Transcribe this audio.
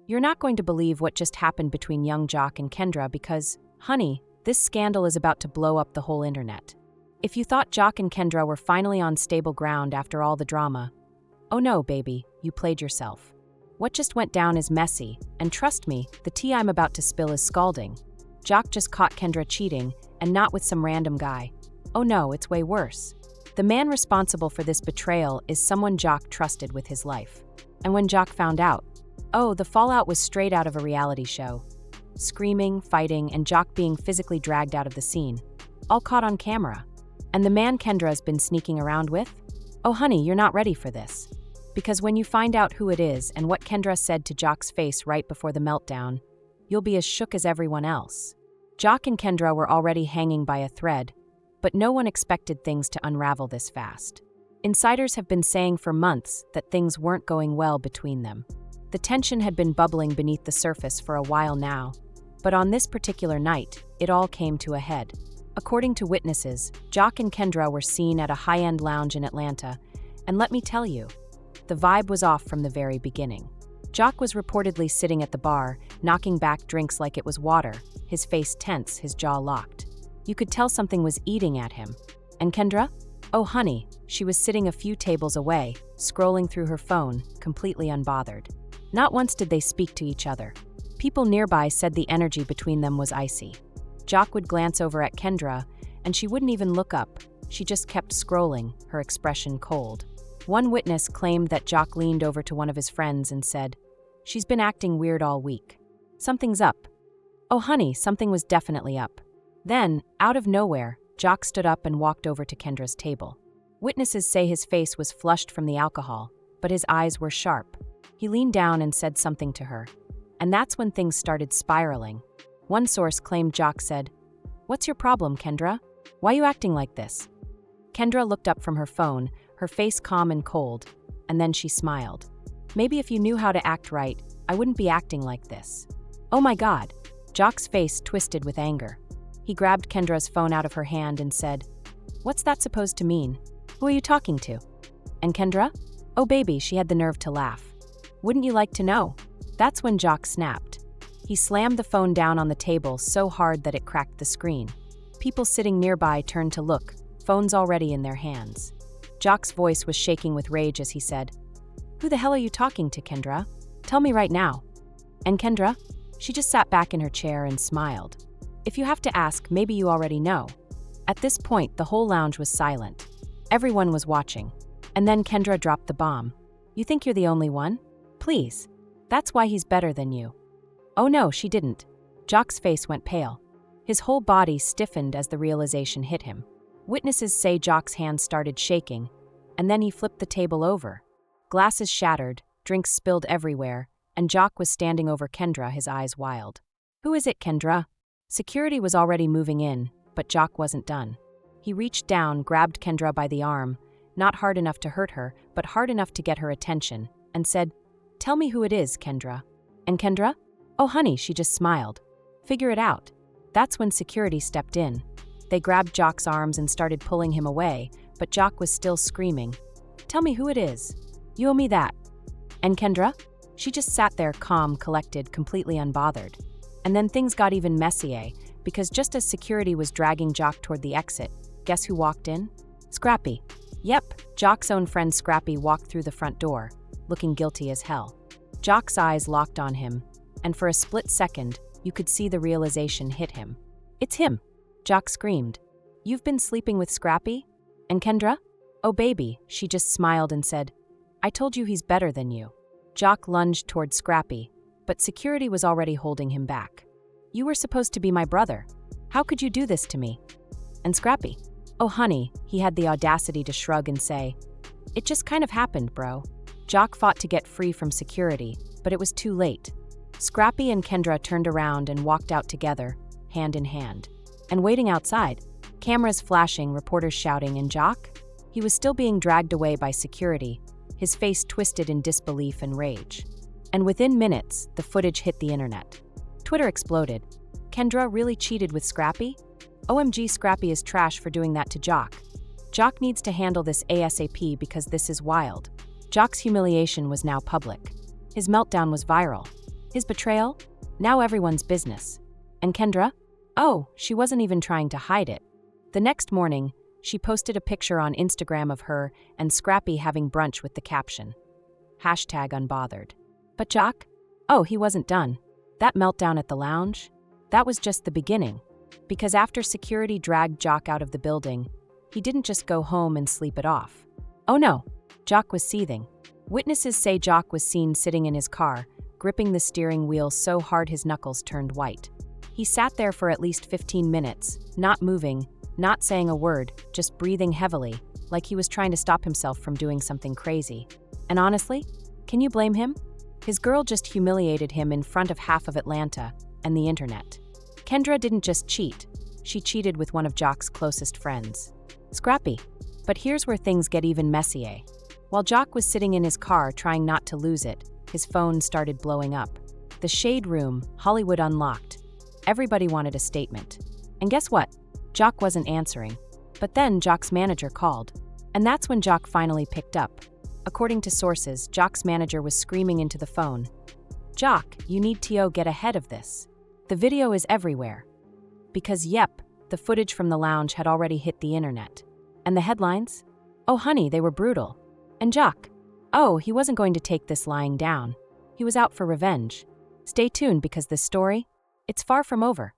You're not going to believe what just happened between young Jock and Kendra because, honey, this scandal is about to blow up the whole internet. If you thought Jock and Kendra were finally on stable ground after all the drama, oh no, baby, you played yourself. What just went down is messy, and trust me, the tea I'm about to spill is scalding. Jock just caught Kendra cheating, and not with some random guy. Oh no, it's way worse. The man responsible for this betrayal is someone Jock trusted with his life. And when Jock found out, oh, the fallout was straight out of a reality show. Screaming, fighting, and Jock being physically dragged out of the scene. All caught on camera. And the man Kendra's been sneaking around with? Oh honey, you're not ready for this. Because when you find out who it is and what Kendra said to Jock's face right before the meltdown, you'll be as shook as everyone else. Jock and Kendra were already hanging by a thread, but no one expected things to unravel this fast. Insiders have been saying for months that things weren't going well between them. The tension had been bubbling beneath the surface for a while now, but on this particular night, it all came to a head. According to witnesses, Jock and Kendra were seen at a high-end lounge in Atlanta, and let me tell you, the vibe was off from the very beginning. Jock was reportedly sitting at the bar, knocking back drinks like it was water, his face tense, his jaw locked. You could tell something was eating at him. And Kendra? Oh honey, she was sitting a few tables away, scrolling through her phone, completely unbothered. Not once did they speak to each other. People nearby said the energy between them was icy. Jock would glance over at Kendra, and she wouldn't even look up. She just kept scrolling, her expression cold. One witness claimed that Jock leaned over to one of his friends and said, "She's been acting weird all week. Something's up." Oh honey, something was definitely up. Then, out of nowhere, Jock stood up and walked over to Kendra's table. Witnesses say his face was flushed from the alcohol, but his eyes were sharp. He leaned down and said something to her. And that's when things started spiraling. One source claimed Jock said, "What's your problem, Kendra? Why you acting like this?" Kendra looked up from her phone, her face calm and cold, and then she smiled. "Maybe if you knew how to act right, I wouldn't be acting like this." Oh my God! Jock's face twisted with anger. He grabbed Kendra's phone out of her hand and said, "What's that supposed to mean? Who are you talking to?" And Kendra? Oh baby, she had the nerve to laugh. "Wouldn't you like to know?" That's when Jock snapped. He slammed the phone down on the table so hard that it cracked the screen. People sitting nearby turned to look, phones already in their hands. Jock's voice was shaking with rage as he said, "Who the hell are you talking to, Kendra? Tell me right now." And Kendra? She just sat back in her chair and smiled. If you have to ask, maybe you already know. At this point, the whole lounge was silent. Everyone was watching. And then Kendra dropped the bomb. "You think you're the only one? Please. That's why he's better than you." Oh no, she didn't. Jock's face went pale. His whole body stiffened as the realization hit him. Witnesses say Jock's hands started shaking, and then he flipped the table over. Glasses shattered, drinks spilled everywhere, and Jock was standing over Kendra, his eyes wild. "Who is it, Kendra?" Security was already moving in, but Jock wasn't done. He reached down, grabbed Kendra by the arm, not hard enough to hurt her, but hard enough to get her attention, and said, "Tell me who it is, Kendra." And Kendra? Oh honey, she just smiled. "Figure it out." That's when security stepped in. They grabbed Jock's arms and started pulling him away, but Jock was still screaming, "Tell me who it is. You owe me that." And Kendra? She just sat there calm, collected, completely unbothered. And then things got even messier, because just as security was dragging Jock toward the exit, guess who walked in? Scrappy. Yep, Jock's own friend Scrappy walked through the front door, looking guilty as hell. Jock's eyes locked on him, and for a split second, you could see the realization hit him. "It's him!" Jock screamed. "You've been sleeping with Scrappy?" And Kendra? Oh baby, she just smiled and said, "I told you he's better than you." Jock lunged toward Scrappy, but security was already holding him back. "You were supposed to be my brother. How could you do this to me?" And Scrappy? Oh honey, he had the audacity to shrug and say, "It just kind of happened, bro." Jock fought to get free from security, but it was too late. Scrappy and Kendra turned around and walked out together, hand in hand. And waiting outside, cameras flashing, reporters shouting, and Jock? He was still being dragged away by security, his face twisted in disbelief and rage. And within minutes, the footage hit the internet. Twitter exploded. Kendra really cheated with Scrappy? OMG, Scrappy is trash for doing that to Jock. Jock needs to handle this ASAP because this is wild. Jock's humiliation was now public. His meltdown was viral. His betrayal? Now everyone's business. And Kendra? Oh, she wasn't even trying to hide it. The next morning, she posted a picture on Instagram of her and Scrappy having brunch with the caption, #unbothered. But Jock? Oh, he wasn't done. That meltdown at the lounge? That was just the beginning. Because after security dragged Jock out of the building, he didn't just go home and sleep it off. Oh no, Jock was seething. Witnesses say Jock was seen sitting in his car, gripping the steering wheel so hard his knuckles turned white. He sat there for at least 15 minutes, not moving, not saying a word, just breathing heavily, like he was trying to stop himself from doing something crazy. And honestly, can you blame him? His girl just humiliated him in front of half of Atlanta and the internet. Kendra didn't just cheat, she cheated with one of Jock's closest friends, Scrappy. But here's where things get even messier. While Jock was sitting in his car trying not to lose it, his phone started blowing up. The Shade Room, Hollywood Unlocked. Everybody wanted a statement. And guess what? Jock wasn't answering. But then Jock's manager called. And that's when Jock finally picked up. According to sources, Jock's manager was screaming into the phone, "Jock, you need to get ahead of this. The video is everywhere." Because yep, the footage from the lounge had already hit the internet. And the headlines? Oh honey, they were brutal. And Jock? Oh, he wasn't going to take this lying down. He was out for revenge. Stay tuned because this story, it's far from over.